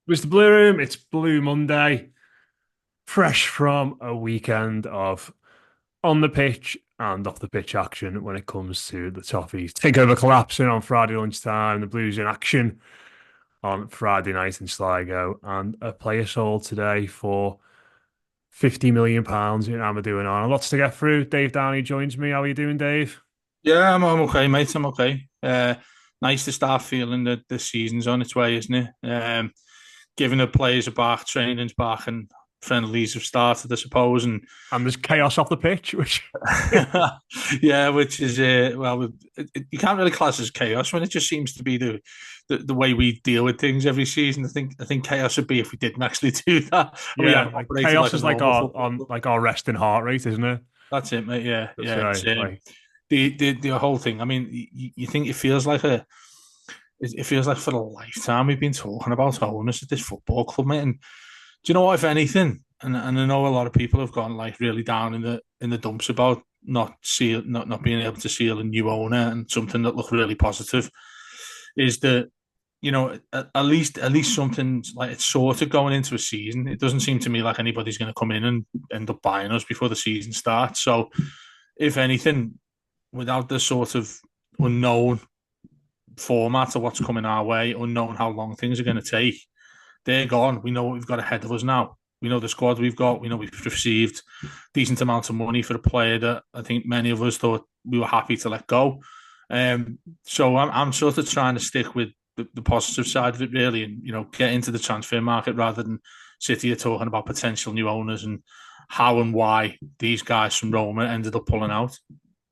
Mr. Blue Room, it's Blue Monday, fresh from a weekend of on the pitch and off the pitch action when it comes to the Toffees. Takeover collapsing on Friday lunchtime, the Blues in action on Friday night in Sligo, and a player sold today for £50 million in Amadou and on. Lots to get through. Dave Downey joins me. How are you doing, Dave? Yeah, I'm okay, mate. I'm okay. Nice to start feeling that the season's on its way, isn't it? Given the players are back, training's back, and friendlies have started, I suppose. And And there's chaos off the pitch, which yeah, which is you can't really class as chaos when it just seems to be the way we deal with things every season. I think chaos would be if we didn't actually do that. And we yeah, had like operated chaos like a is like normal our football on club. like our resting heart rate, isn't it? That's it, mate. Yeah, That's yeah. It's right. Like the whole thing. I mean, you think it feels like for a lifetime we've been talking about owners at this football club, mate. And do you know what? If anything, and I know a lot of people have gone like really down in the dumps about not being able to seal a new owner, and something that looked really positive is that at least something like it's sort of going into a season. It doesn't seem to me like anybody's going to come in and end up buying us before the season starts. So, if anything, without the sort of unknown format of what's coming our way, unknown how long things are going to take, they're gone. We know what we've got ahead of us now. We know the squad we've got. We know we've received decent amounts of money for a player that I think many of us thought we were happy to let go. So I'm sort of trying to stick with the positive side of it, really, and get into the transfer market rather than sit here talking about potential new owners and how and why these guys from Roma ended up pulling out.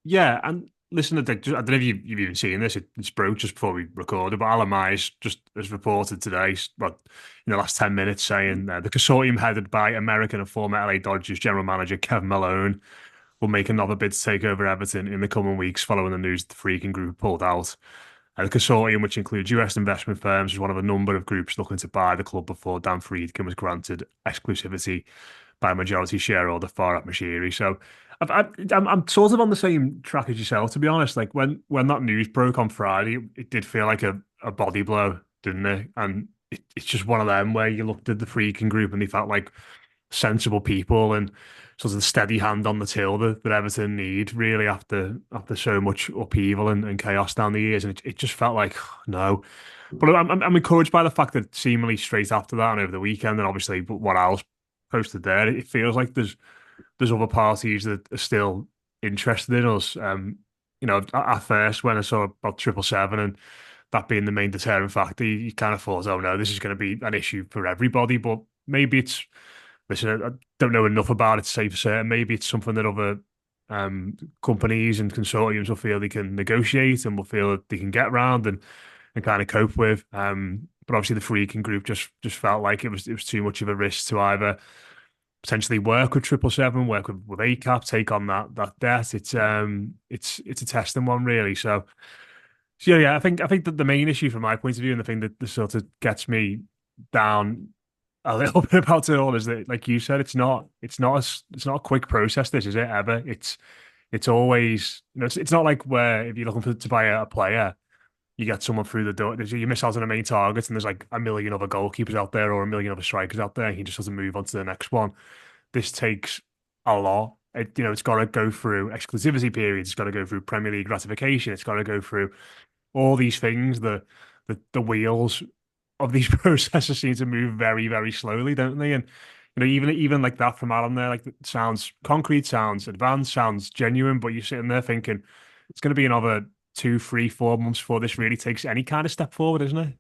yeah, and listen, I don't know if you've even seen this. It's broke just before we recorded, but Alan Myers just has reported today, but in the last 10 minutes, saying the consortium headed by American and former LA Dodgers general manager Kevin Malone will make another bid to take over Everton in the coming weeks following the news that the Freaking Group pulled out. The consortium, which includes US investment firms, is one of a number of groups looking to buy the club before Dan Friedkin was granted exclusivity by majority shareholder 𝗪𝗏. So I'm sort of on the same track as yourself, to be honest. Like when that news broke on Friday, it did feel like a body blow, didn't it? And it's just one of them where you looked at the Freaking Group and they felt like sensible people and sort of the steady hand on the till that Everton need really after so much upheaval and chaos down the years. And it just felt like no. But I'm encouraged by the fact that seemingly straight after that and over the weekend, and obviously what else posted there, it feels like there's other parties that are still interested in us. At first when I saw about 777 and that being the main deterrent factor, you kind of thought, oh no, this is going to be an issue for everybody. But maybe it's listen, I don't know enough about it to say for certain. Maybe it's something that other companies and consortiums will feel they can negotiate and will feel that they can get around and kind of cope with. But obviously the Freaking Group just felt like it was too much of a risk to either potentially work with 777, work with ACAP, take on that debt. It's a testing one really. So, I think that the main issue from my point of view and the thing that sort of gets me down a little bit about it all is that, like you said, it's not a quick process. This is it ever. It's always it's not like where if you're looking to buy a player, you get someone through the door. You miss out on the main target, and there's like a million other goalkeepers out there or a million other strikers out there. And he just doesn't move on to the next one. This takes a lot. It's got to go through exclusivity periods. It's got to go through Premier League ratification. It's got to go through all these things. The wheels of these processes seem to move very, very slowly, don't they? And even like that from Alan there, like it sounds concrete, sounds advanced, sounds genuine, but you're sitting there thinking it's going to be another 2, 3, 4 months before this really takes any kind of step forward, isn't it?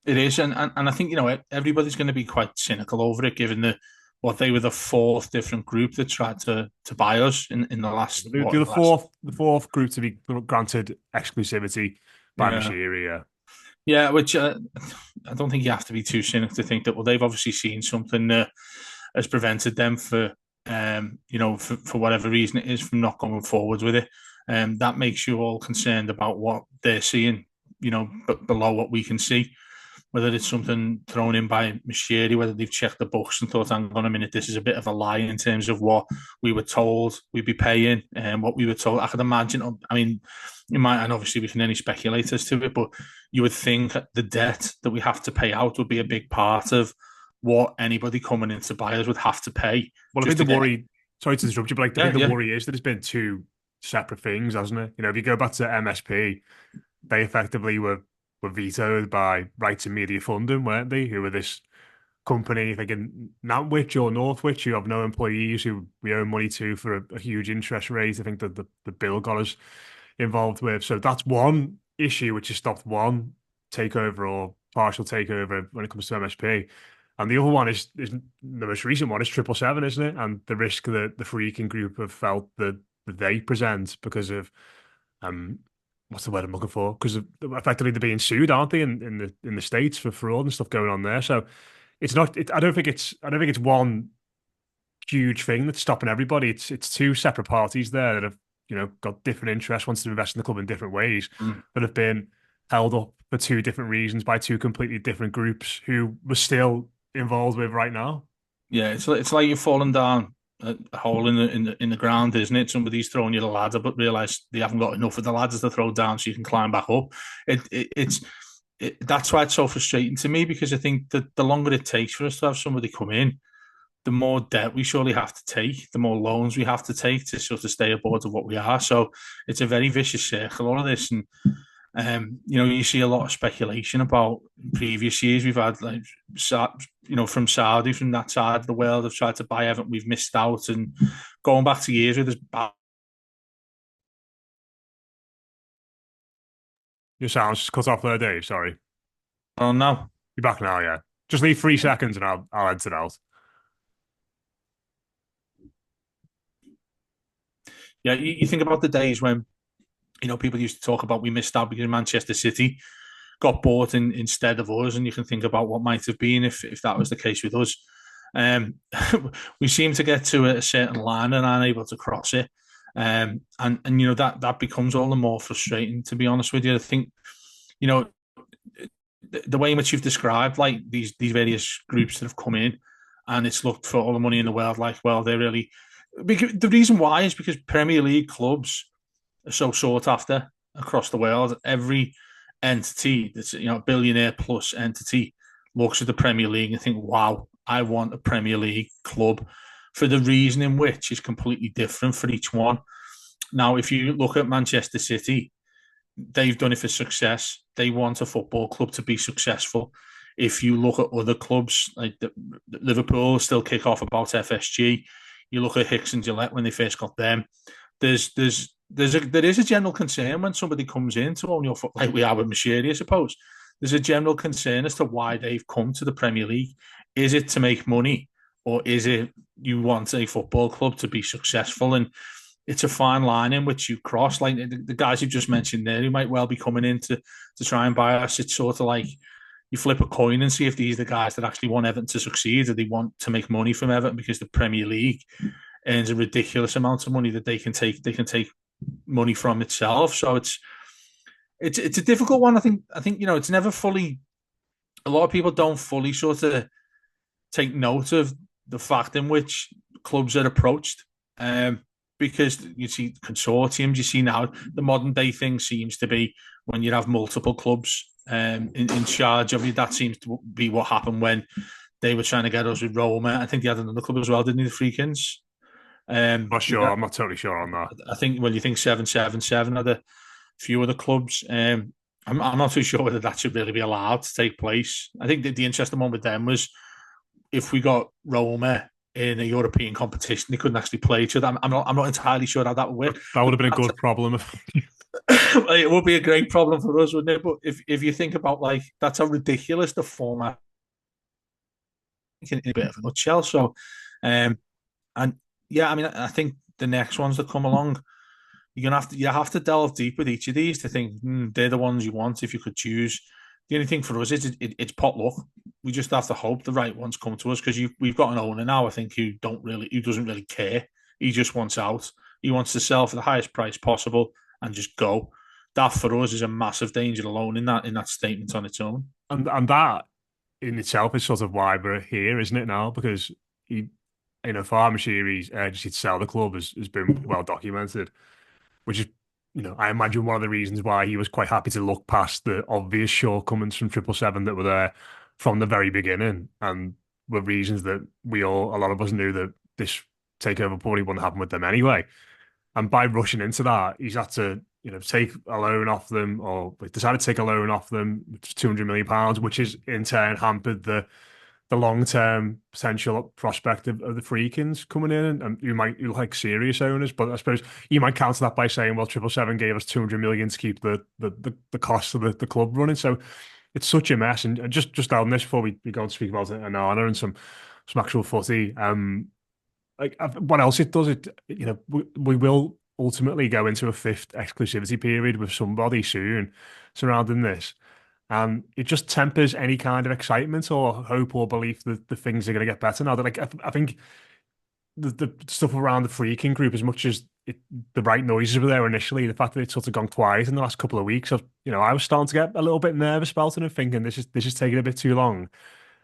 It is, and I think everybody's going to be quite cynical over it, given what they were the fourth different group that tried to buy us in the last Do the fourth group to be granted exclusivity by yeah. Mashiri, Yeah, which I don't think you have to be too cynical to think that. Well, they've obviously seen something that has prevented them for whatever reason it is from not going forward with it. That makes you all concerned about what they're seeing, below what we can see. whether it's something thrown in by 𝗪𝗲𝗲𝗍, whether they've checked the books and thought, hang on a minute, this is a bit of a lie in terms of what we were told we'd be paying and what we were told. I could imagine, I mean, you might, and obviously we can only speculate as to it, but you would think the debt that we have to pay out would be a big part of what anybody coming in to buy us would have to pay. Well, I think the worry, sorry to interrupt you, but like, I think the worry is that it's been two separate things, hasn't it? You know, if you go back to MSP, they effectively were vetoed by Rights and Media Funding, weren't they? Who were this company, I think in Nantwich or Northwich, who have no employees, who we owe money to for a huge interest rate. I think that the bill got us involved with. So that's one issue which has stopped one takeover or partial takeover when it comes to MSP. And the other one is the most recent one is 777, isn't it? And the risk that the Freaking Group have felt that they present because of what's the word I'm looking for? Because effectively they're being sued, aren't they, in the States for fraud and stuff going on there. So it's not. I don't think it's one huge thing that's stopping everybody. It's two separate parties there that have got different interests, wants to invest in the club in different ways, that have been held up for two different reasons by two completely different groups who we're still involved with right now. Yeah, it's like you've fallen down a hole in the ground, isn't it? Somebody's throwing you the ladder, but realise they haven't got enough of the ladders to throw down so you can climb back up. That's why it's so frustrating to me, because I think that the longer it takes for us to have somebody come in, the more debt we surely have to take, the more loans we have to take to sort of stay aboard of what we are. So it's a very vicious circle, all of this. And you see a lot of speculation about previous years. We've had from Saudi, from that side of the world, have tried to buy Everton. We've missed out, and going back to years where there's Your sound's just cut off there, Dave. Sorry. Oh no, you're back now. Yeah, just leave 3 seconds and I'll edit it out. Yeah, you think about the days when people used to talk about we missed out because Manchester City got bought instead of us, and you can think about what might have been if that was the case with us. We seem to get to a certain line and aren't able to cross it, and that becomes all the more frustrating, to be honest with you. I think the way in which you've described like these various groups that have come in, and it's looked for all the money in the world, like, well, they're really, because the reason why is because Premier League clubs are so sought after across the world. Every entity that's a billionaire plus entity looks at the Premier League and think, wow, I want a Premier League club, for the reason in which is completely different for each one. Now, if you look at Manchester City, they've done it for success. They want a football club to be successful. If you look at other clubs, like Liverpool still kick off about FSG. You look at Hicks and Gillette when they first got them. There is a general concern when somebody comes in to own your foot, like we are with 𝗪𝗲𝗍𝗍, I suppose. There's a general concern as to why they've come to the Premier League. Is it to make money, or is it you want a football club to be successful? And it's a fine line in which you cross. Like the guys you just mentioned there, who might well be coming in to try and buy us. It's sort of like you flip a coin and see if these are the guys that actually want Everton to succeed, or they want to make money from Everton because the Premier League earns a ridiculous amount of money that they can take money from itself. So it's a difficult one. I think it's never fully. A lot of people don't fully sort of take note of the fact in which clubs are approached, because you see consortiums. You see now the modern day thing seems to be when you have multiple clubs in charge of you. That seems to be what happened when they were trying to get us with Roma. I think they had another club as well, didn't they, the Freakins? Not sure. I'm not totally sure on that. I think you think 777 are the few other clubs. I'm not too sure whether that should really be allowed to take place. I think the interesting one with them was if we got Roma in a European competition, they couldn't actually play each other. I'm not entirely sure how that would work. That would have been a good problem. It would be a great problem for us, wouldn't it? But if you think about, like, that's how ridiculous the format in a bit of a nutshell. So, and yeah, I mean, I think the next ones that come along, you have to delve deep with each of these to think they're the ones you want if you could choose. The only thing for us is it's pot luck. We just have to hope the right ones come to us, because we've got an owner now, I think, who doesn't really care. He just wants out. He wants to sell for the highest price possible and just go. That for us is a massive danger alone in that statement on its own. and that in itself is sort of why we're here, isn't it now? Because he, 𝗂𝗏𝗲𝗄𝗃's urgency to sell the club has been well documented, which is, I imagine one of the reasons why he was quite happy to look past the obvious shortcomings from 777 that were there from the very beginning, and were reasons that a lot of us knew that this takeover probably wouldn't happen with them anyway. And by rushing into that, he's had to, take a loan off them, or decided to take a loan off them, which is £200 million, which is in turn hampered the long term potential prospect of the Freakins coming in, and you like serious owners, but I suppose you might counter that by saying, well, 777 gave us 200 million to keep the cost of the club running. So it's such a mess. And just on this before we go and speak about Onana and some actual footy. What else it does, we will ultimately go into a fifth exclusivity period with somebody soon surrounding this, and it just tempers any kind of excitement or hope or belief that the things are going to get better now. That, like, I think the stuff around the Freaking group, as much as the right noises were there initially, the fact that it's sort of gone quiet in the last couple of weeks, I was starting to get a little bit nervous about it and thinking this is taking a bit too long.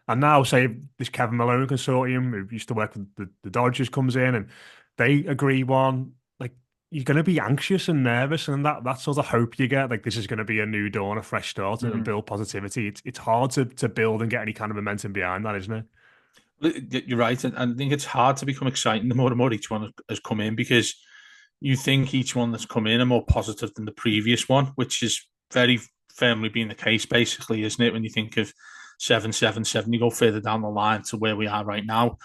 And now, say this Kevin Malone consortium, who used to work with the Dodgers, comes in and they agree one, like, you're going to be anxious and nervous, and that sort of hope you get, like, this is going to be a new dawn, a fresh start, and build positivity. It's hard to build and get any kind of momentum behind that, isn't it? You're right, and I think it's hard to become exciting the more and more each one has come in, because you think each one that's come in are more positive than the previous one, which is very firmly been the case, basically, isn't it? When you think of 777, you go further down the line to where we are right now.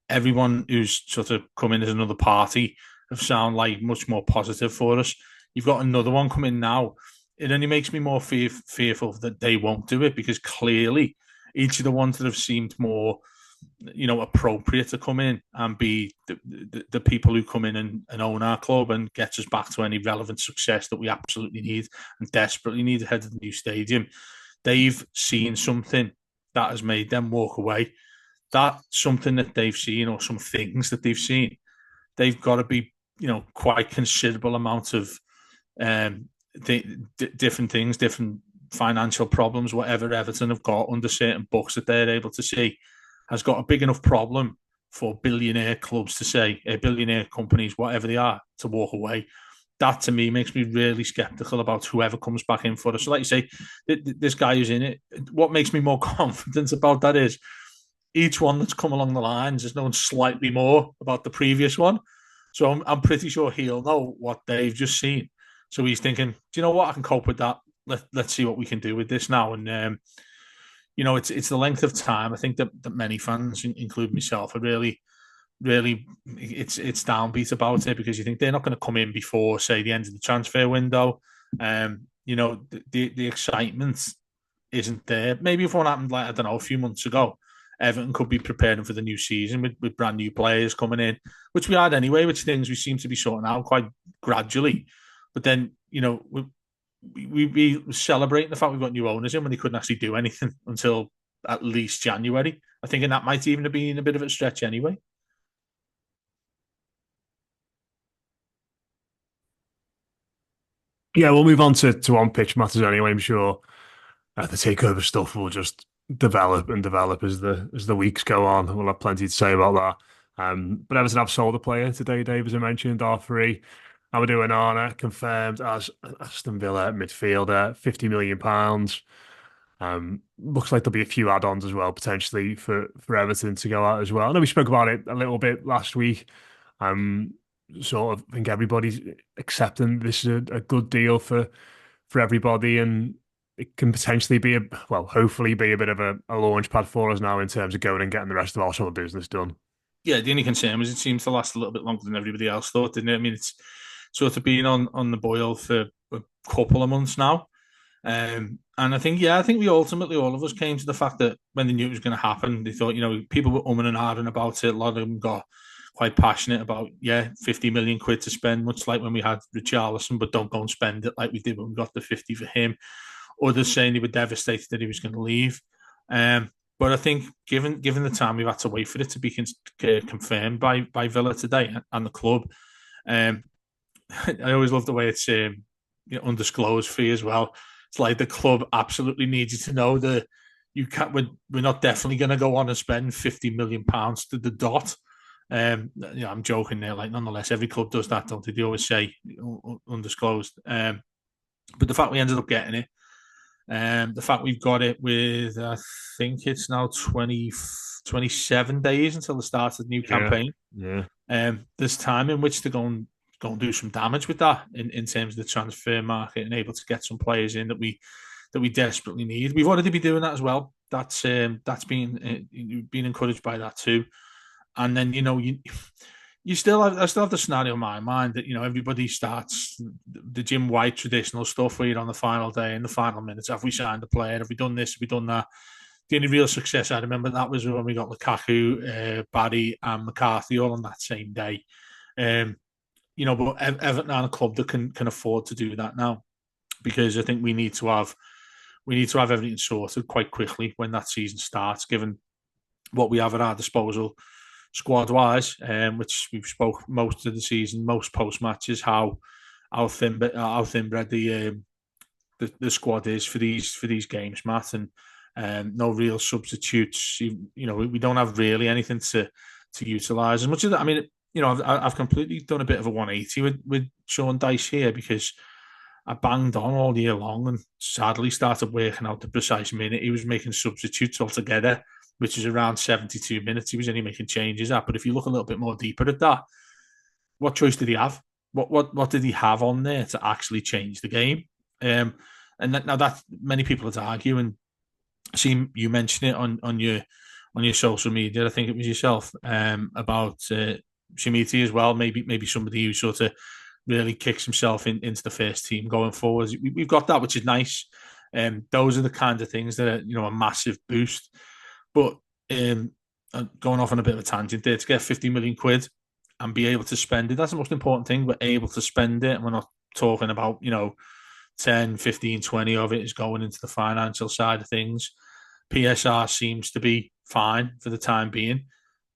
Everyone who's sort of come in as another party have sound like much more positive for us. You've got another one coming now. It only makes me more fearful that they won't do it, because clearly each of the ones that have seemed more appropriate to come in and be the people who come in and own our club and get us back to any relevant success that we absolutely need and desperately need ahead of the new stadium. They've seen something that has made them walk away. That something that they've seen, or some things that they've seen, they've got to be, quite considerable amount of different things, different financial problems, whatever Everton have got under certain books that they're able to see, has got a big enough problem for billionaire clubs to say, billionaire companies, whatever they are, to walk away. That, to me, makes me really skeptical about whoever comes back in for us. So, like you say, this guy who's in it, what makes me more confident about that is each one that's come along the lines has known slightly more about the previous one. So I'm pretty sure he'll know what they've just seen. So he's thinking, do you know what? I can cope with that. Let's see what we can do with this now. And it's the length of time. I think that many fans, including myself, are really, really, it's downbeat about it, because you think they're not going to come in before, say, the end of the transfer window. The excitement isn't there. Maybe if one happened, like, I don't know, a few months ago, Everton could be preparing for the new season with brand new players coming in, which we had anyway, which things we seem to be sorting out quite gradually. But then, we celebrating the fact we've got new owners in when they couldn't actually do anything until at least January. I think, and that might even have been a bit of a stretch anyway. Yeah, we'll move on to on pitch matters anyway. I'm sure the takeover stuff will just develop and develop as the weeks go on. We'll have plenty to say about that. But Everton have sold a player today, Dave, as I mentioned, R3. Amadou Onana confirmed as Aston Villa midfielder, £50 million. Looks like there'll be a few add-ons as well, potentially for Everton to go out as well. I know we spoke about it a little bit last week. Sort of think everybody's accepting this is a good deal for everybody, and it can potentially be hopefully be a bit of a launch pad for us now in terms of going and getting the rest of our summer business done. Yeah, the only concern was it seems to last a little bit longer than everybody else thought, didn't it? I mean, it's sort of been on the boil for a couple of months now. And I think we ultimately, all of us, came to the fact that when they knew it was going to happen, they thought, people were umming and ahhing about it. A lot of them got quite passionate about, 50 million quid to spend, much like when we had Richarlison, but don't go and spend it like we did when we got the 50 for him. Others saying they were devastated that he was going to leave. But I think given the time we've had to wait for it to be confirmed by Villa today and the club, I always love the way it's undisclosed fee as well. It's like the club absolutely needs you to know you can't. We're not definitely going to go on and spend £50 million to the dot. I'm joking there. Like, nonetheless, every club does that, don't they? They always say undisclosed. But the fact we ended up getting it, the fact we've got it with, I think it's now 27 days until the start of the new campaign. Yeah. There's time in which to go and do some damage with that in terms of the transfer market and able to get some players in that we desperately need. We've already been doing that as well. That's been encouraged by that too. And then I still have the scenario in my mind that everybody starts the Jim White traditional stuff where you're on the final day in the final minutes. Have we signed a player? Have we done this? Have we done that? The only real success I remember that was when we got Lukaku, Barry, and McCarthy all on that same day. But Everton are a club that can afford to do that now, because I think we need to have everything sorted quite quickly when that season starts, given what we have at our disposal squad-wise, which we've spoke most of the season, most post-matches, how thin-bred the squad is for these games, Matt, and no real substitutes. We don't have really anything to utilise as much of that. I mean, I've completely done a bit of a 180 with Sean Dyche here, because I banged on all year long and sadly started working out the precise minute he was making substitutes altogether, which is around 72 minutes. He was only making changes at. But if you look a little bit more deeper at that, what choice did he have? What did he have on there to actually change the game? And now that many people would argue, and I see you mention it on your social media. I think it was yourself, about Chtchimidze as well. Maybe somebody who sort of really kicks himself into the first team going forward. We've got that, which is nice. Those are the kind of things that are a massive boost. But going off on a bit of a tangent there, to get 50 million quid and be able to spend it, that's the most important thing. We're able to spend it, and we're not talking about 10, 15, 20 of it is going into the financial side of things. PSR seems to be fine for the time being.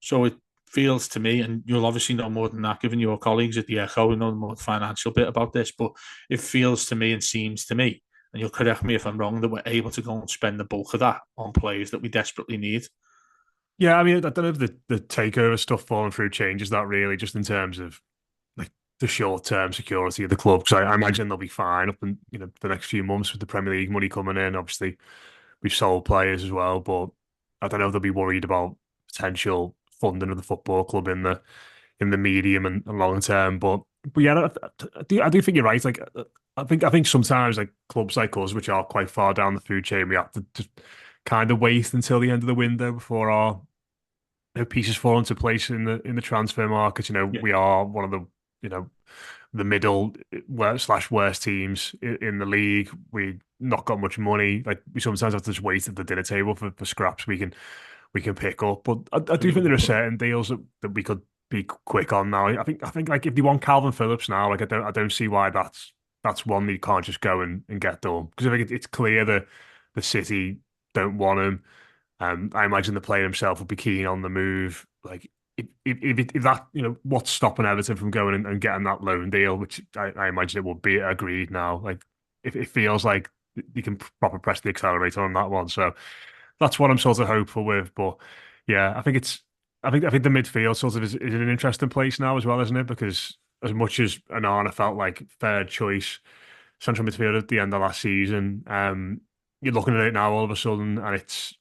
So it feels to me, and you'll obviously know more than that, given your colleagues at the Echo who know the more financial bit about this, but it feels to me and seems to me, and you'll correct me if I'm wrong, that we're able to go and spend the bulk of that on players that we desperately need. Yeah, I mean, I don't know if the takeover stuff falling through changes that really, just in terms of like the short-term security of the club, because I imagine they'll be fine up in the next few months with the Premier League money coming in. Obviously, we've sold players as well, but I don't know if they'll be worried about potential funding of the football club in the medium and long term. But yeah, I do think you're right. Like, I think sometimes like clubs like us, which are quite far down the food chain, we have to just kind of wait until the end of the window before our pieces fall into place in the transfer market. We are one of the middle slash worst teams in the league. We not got much money. Like, we sometimes have to just wait at the dinner table for scraps we can pick up. But I do think there are certain deals that we could be quick on now. I think like if you want Calvin Phillips now, like I don't see why that's one that you can't just go and get done, because I think it's clear that the City don't want him. I imagine the player himself would be keen on the move. Like, if that, what's stopping Everton from going and getting that loan deal, which I imagine it will be agreed now. Like, if it feels like you can proper press the accelerator on that one. So that's what I'm sort of hopeful with. But yeah, I think the midfield sort of is in an interesting place now as well, isn't it? Because as much as Onana felt like third choice central midfielder at the end of last season, you're looking at it now all of a sudden, and it's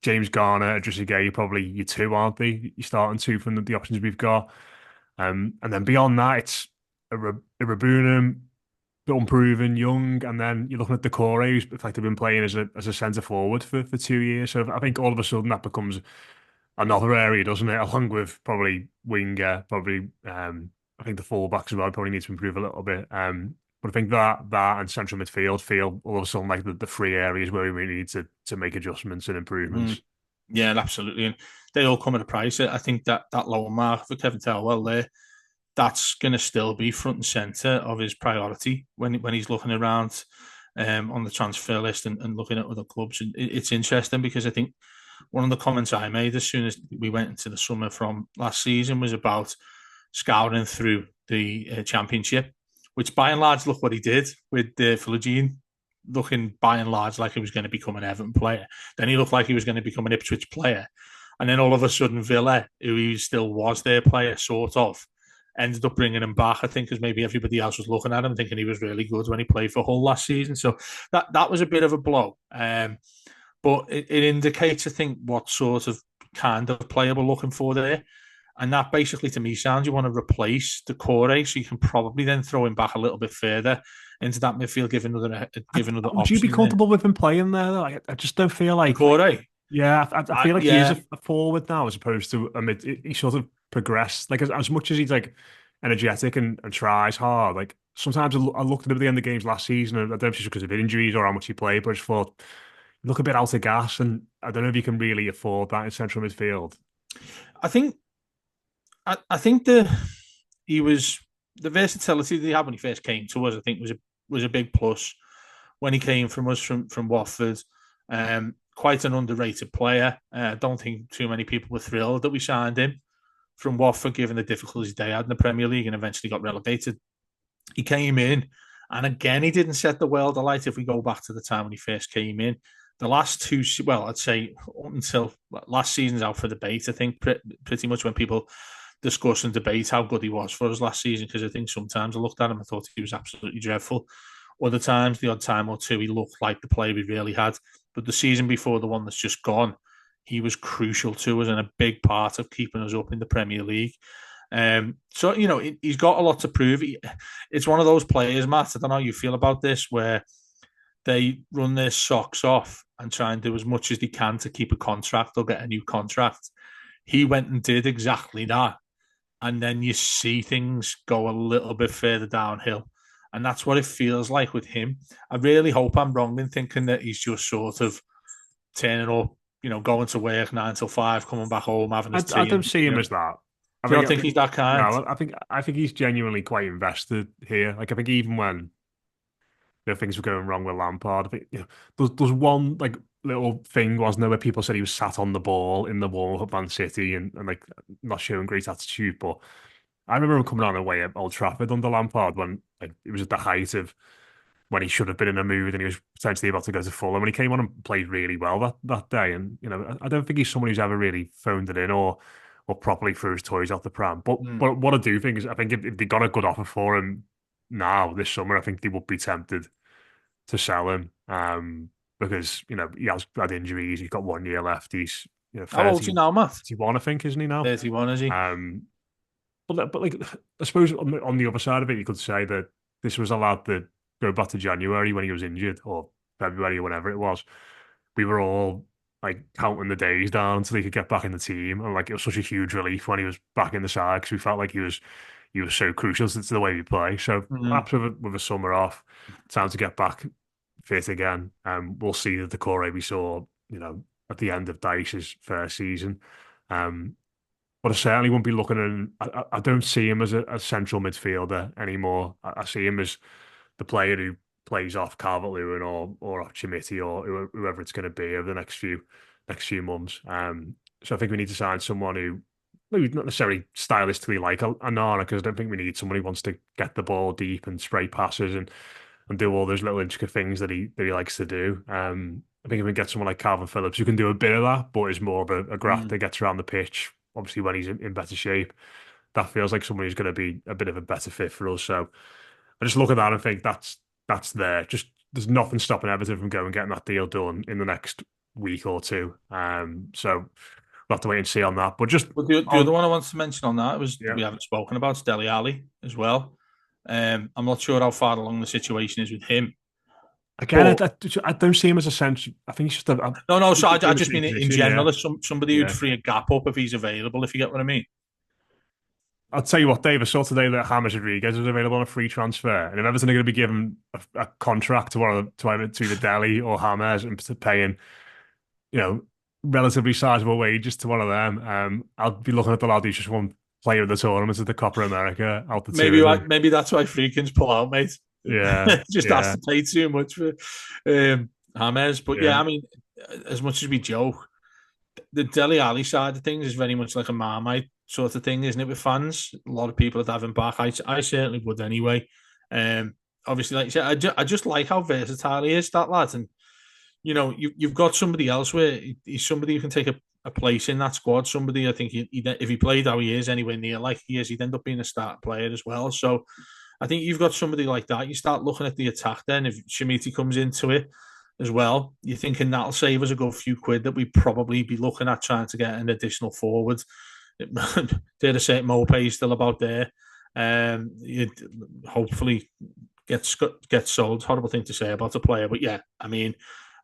James Garner, 𝗁𝗂 𝗂𝗍, probably your two, aren't they? You're starting two from the options we've got. And then beyond that, it's Iriburum, unproven, young, and then you're looking at Doucouré, who's effectively been playing as a centre forward for 2 years. So I think all of a sudden that becomes another area, doesn't it? Along with probably winger, probably I think the fullbacks as well probably need to improve a little bit. But I think that and central midfield feel all of a sudden like the three areas where we really need to make adjustments and improvements. Yeah, absolutely. And they all come at a price. I think that lower mark for Kevin Thelwell there, that's going to still be front and centre of his priority when he's looking around on the transfer list and looking at other clubs. And it's interesting because I think one of the comments I made as soon as we went into the summer from last season was about scouring through the Championship, which by and large, look what he did with Philogene looking by and large like he was going to become an Everton player. Then he looked like he was going to become an Ipswich player. And then all of a sudden, Villa, who he still was their player, sort of, ended up bringing him back, I think, because maybe everybody else was looking at him thinking he was really good when he played for Hull last season. So that was a bit of a blow. But it indicates, I think, what sort of kind of player we're looking for there. And that basically, to me, sounds you want to replace 𝗃𝗃𝗿𝗃, so you can probably then throw him back a little bit further into that midfield, give another option. Would you be comfortable with him playing there, though? I just don't feel like... 𝗃𝗃𝗿? Yeah, I feel like he is a forward now as opposed to a mid. He sort of progressed. Like, as much as he's like energetic and tries hard, like sometimes I looked at him at the end of games last season, and I don't know if it's because of injuries or how much he played, but I just thought, look a bit out of gas, and I don't know if you can really afford that in central midfield. I think he was the versatility that he had when he first came to us. I think was a big plus when he came from us from Watford. Quite an underrated player. I don't think too many people were thrilled that we signed him from Watford, given the difficulties they had in the Premier League and eventually got relegated. He came in, and again, he didn't set the world alight. If we go back to the time when he first came in, the last two, well, I'd say up until last season's out for debate, I think, pretty much when people discuss and debate how good he was for us last season, because I think sometimes I looked at him and thought he was absolutely dreadful. Other times, the odd time or two, he looked like the player we really had. But the season before, the one that's just gone, he was crucial to us and a big part of keeping us up in the Premier League. So, you know, he's got a lot to prove. It's one of those players, Matt, I don't know how you feel about this, where they run their socks off and try and do as much as they can to keep a contract or get a new contract. He went and did exactly that. And then you see things go a little bit further downhill. And that's what it feels like with him. I really hope I'm wrong in thinking that he's just sort of turning up, you know, going to work 9 till 5, coming back home, having his tea. I don't see him as that. I don't think he's that kind. No, I think he's genuinely quite invested here. Like, I think even when things were going wrong with Lampard, I think there's one like little thing, wasn't there, where people said he was sat on the ball in the warm up at Man City and like not showing great attitude, but I remember him coming on away at Old Trafford under Lampard when like it was at the height of when he should have been in a mood and he was potentially about to go to Fulham, when he came on and played really well that day. And you know, I don't think he's someone who's ever really phoned it in or properly threw his toys out the pram. But what I do think is, I think if they got a good offer for him now this summer, I think they would be tempted to sell him. Because you know he has had injuries, he's got 1 year left. He's how old is he now, Matt? 31, I think, isn't he now? 31, is he? But like, I suppose on the other side of it, you could say that this was a lad that go back to January when he was injured, or February or whenever it was. We were all like counting the days down until he could get back in the team, and like it was such a huge relief when he was back in the side because we felt like he was so crucial to the way we play. So perhaps with a summer off, time to get back fit again. We'll see the 𝗃𝗃𝗿𝗃 we saw, you know, at the end of Dyche's first season. But I certainly won't be looking at. I don't see him as a central midfielder anymore. I see him as the player who plays off Calvert-Lewin or 𝗁𝗏𝗃 or whoever it's going to be over the next few months. So I think we need to sign someone who maybe not necessarily stylistically like Onana, because I don't think we need someone who wants to get the ball deep and spray passes and do all those little intricate things that he likes to do. I think if we get someone like Calvin Phillips who can do a bit of that, but is more of a grafter, gets around the pitch, obviously when he's in better shape, that feels like someone who's going to be a bit of a better fit for us. So I just look at that and think that's there. Just there's nothing stopping Everton from going and getting that deal done in the next week or two. So we'll have to wait and see on that. But just the other one I wanted to mention on that was we haven't spoken about Dele Alli as well. I'm not sure how far along the situation is with him. Again, I don't see him as a central. I think he's just a... No. So I just mean in general, as somebody who'd free a gap up if he's available, if you get what I mean. I'll tell you what, Dave, I saw today that James Rodriguez was available on a free transfer, and if Everton are going to be given a contract to either Dele or James and to paying, you know, relatively sizable wages to one of them, I'll be looking at the lad who's just won player of the tournament at the Copa America. Maybe that's why Freakins pull out, mate. Yeah, just has to pay too much for James. But yeah, I mean, as much as we joke, the Dele Alli side of things is very much like a Marmite sort of thing, isn't it, with fans? A lot of people would have him back. I certainly would anyway. obviously, like you said, I just like how versatile he is, that lad. And you've got somebody else where he's somebody who can take a place in that squad. Somebody, I think, if he played how he is anywhere near like he is, he'd end up being a starting player as well. So I think you've got somebody like that. You start looking at the attack then. If 𝗁𝗔𝗓 comes into it as well, you're thinking that'll save us a good few quid that we'd probably be looking at trying to get an additional forward. 𝗘𝘃𝗿𝗿 still about there. You'd hopefully get sold. Horrible thing to say about a player, but yeah, I mean,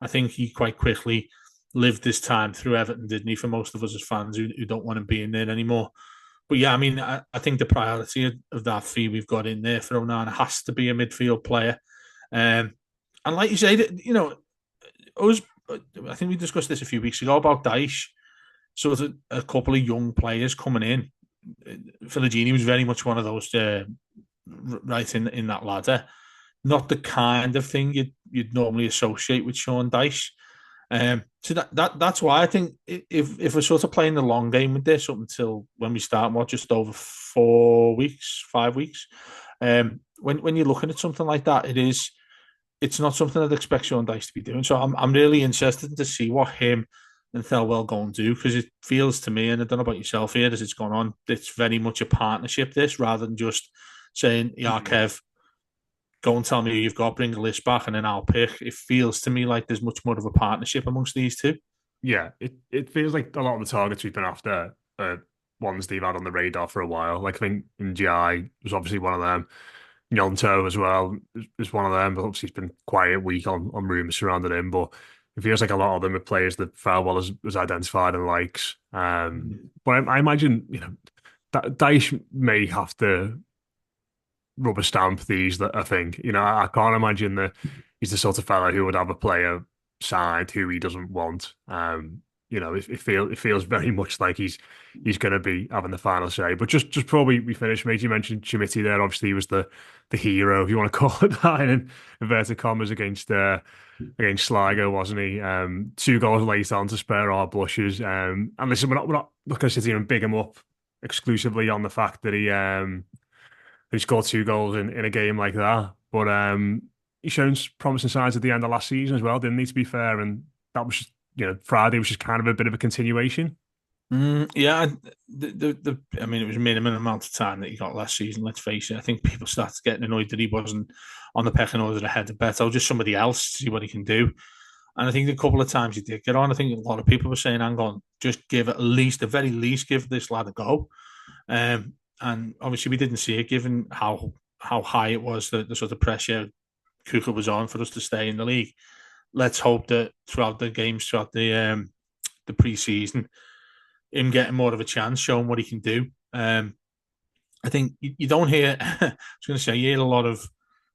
I think he quite quickly lived this time through Everton, didn't he? For most of us as fans who don't want him being there anymore. But yeah, I mean, I think the priority of that fee we've got in there for Onana has to be a midfield player. And like you say, I think we discussed this a few weeks ago about 𝗁𝗁. Sort of a couple of young players coming in. 𝗁𝗁𝗓 was very much one of those right in that ladder. Not the kind of thing you'd normally associate with Sean Dyche. So that's why I think if we're sort of playing the long game with this up until when we start, just over 5 weeks. When you're looking at something like that, it's not something I'd expect Sean Dyche to be doing. So I'm really interested to see what him and 𝗀𝗏𝗏 go and do, because it feels to me, and I don't know about yourself here as it's gone on, it's very much a partnership, this, rather than just saying, yeah, Kev, go and tell me who you've got, bring a list back, and then I'll pick. It feels to me like there's much more of a partnership amongst these two. Yeah, it feels like a lot of the targets we've been after are ones they've had on the radar for a while. Like, I think Ndiaye was obviously one of them. Gnonto as well is one of them, but obviously he's been quiet week on rumours surrounding him. But it feels like a lot of them are players that 𝗀𝗏𝗏 has identified and likes. But I imagine, that Dyche may have to rubber stamp these. I think, I can't imagine that he's the sort of fellow who would have a player signed who he doesn't want. It feels very much like he's going to be having the final say. But just before we finish, mate, you mentioned 𝗁𝗁𝗓 there. Obviously, he was the hero, if you want to call it that, in inverted commas, against Sligo, wasn't he? 2 goals late on to spare our blushes. And listen, we're not looking to sit here and big him up exclusively on the fact that he scored 2 goals in a game like that. But he's shown promising signs at the end of last season as well, didn't he, to be fair? And that was just, Friday was just kind of a bit of a continuation. Yeah, I mean, it was a minimum amount of time that he got last season, let's face it. I think people started getting annoyed that he wasn't on the pecking order ahead of Beto, just somebody else to see what he can do. And I think a couple of times he did get on. I think a lot of people were saying, hang on, just give the very least, give this lad a go. And obviously we didn't see it, given how high it was, the sort of pressure Tuchel was on for us to stay in the league. Let's hope that throughout the games, throughout the pre-season, him getting more of a chance, showing what he can do. I think you don't hear, I was going to say, you hear a lot of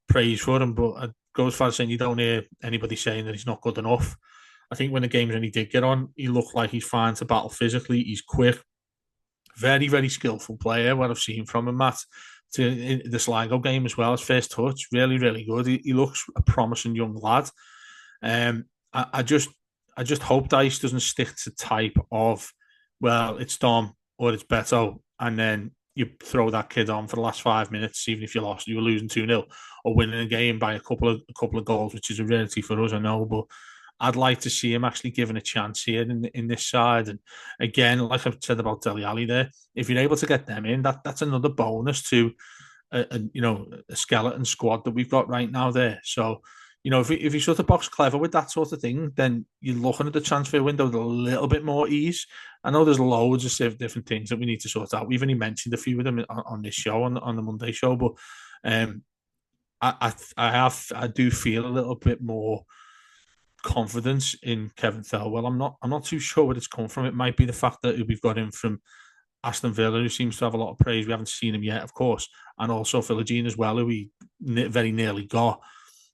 praise for him, but I go as far as saying you don't hear anybody saying that he's not good enough. I think when the games when he did get on, he looked like he's fine to battle physically. He's quick, very, very skillful player, what I've seen from him, Matt. To the Sligo game as well, his first touch, really, really good. He looks a promising young lad. I just hope Dyche doesn't stick to type of, well, it's Dom or it's Beto, and then you throw that kid on for the last 5 minutes, even if you were losing 2-0, or winning a game by a couple of goals, which is a rarity for us, I know, but I'd like to see him actually given a chance here in this side. And again, like I've said about Dele Alli there, if you're able to get them in, that's another bonus to a skeleton squad that we've got right now there. So, if you sort of box clever with that sort of thing, then you're looking at the transfer window with a little bit more ease. I know there's loads of different things that we need to sort out. We've only mentioned a few of them on this show, on the Monday show, but I do feel a little bit more confidence in Kevin 𝗀𝗏𝗏. I'm not too sure where it's come from. It might be the fact that we've got him from Aston Villa, who seems to have a lot of praise. We haven't seen him yet, of course, and also 𝗁𝗁𝗓 as well, who we very nearly got.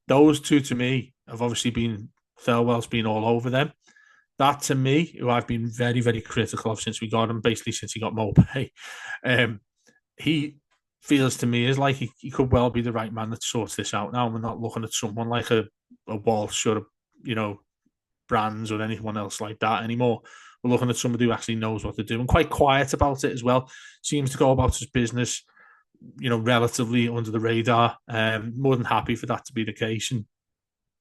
Those two, to me, have obviously been, 𝗀𝗏𝗏's been all over them. That, to me, who I've been very, very critical of since we got him, basically since he got 𝗁𝗏𝗏𝗏, he feels to me is like he could well be the right man that sorts this out now. We're not looking at someone like a Walsh or Brands or anyone else like that anymore. We're looking at somebody who actually knows what to do and quite quiet about it as well. Seems to go about his business relatively under the radar. More than happy for that to be the case. And,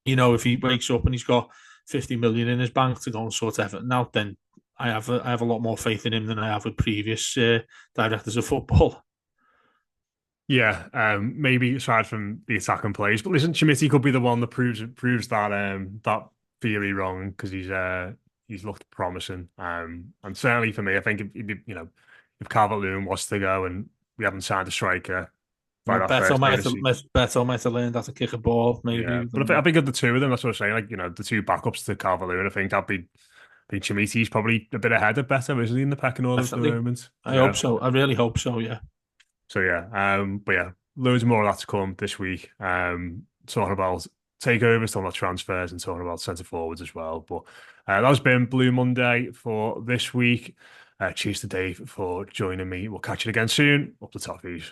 if he wakes up and he's got 50 million in his bank to go and sort Everton out, then I have a lot more faith in him than I have with previous directors of football. Yeah, maybe aside from the attacking plays, but listen, 𝗁𝗏𝗄𝗏 could be the one that proves that theory wrong because he's looked promising. And certainly for me, I think if Calvert-Lewin was to go and we haven't signed a striker by that Beto first might day have, of the season, Beto might have learned how to kick a ball, yeah. maybe. But I think of the two of them, that's what I'm saying. Like the two backups to Calvert-Lewin, I think 𝗁𝗏𝗄𝗏's probably a bit ahead of Beto, isn't he, in the pecking order at the Definitely. moment? I Yeah. hope so. I really hope so, yeah. So yeah, but yeah, loads more of that to come this week. Talking about takeovers, talking about transfers, and talking about centre forwards as well. But that has been Blue Monday for this week. Cheers to Dave for joining me. We'll catch you again soon. Up the toffees.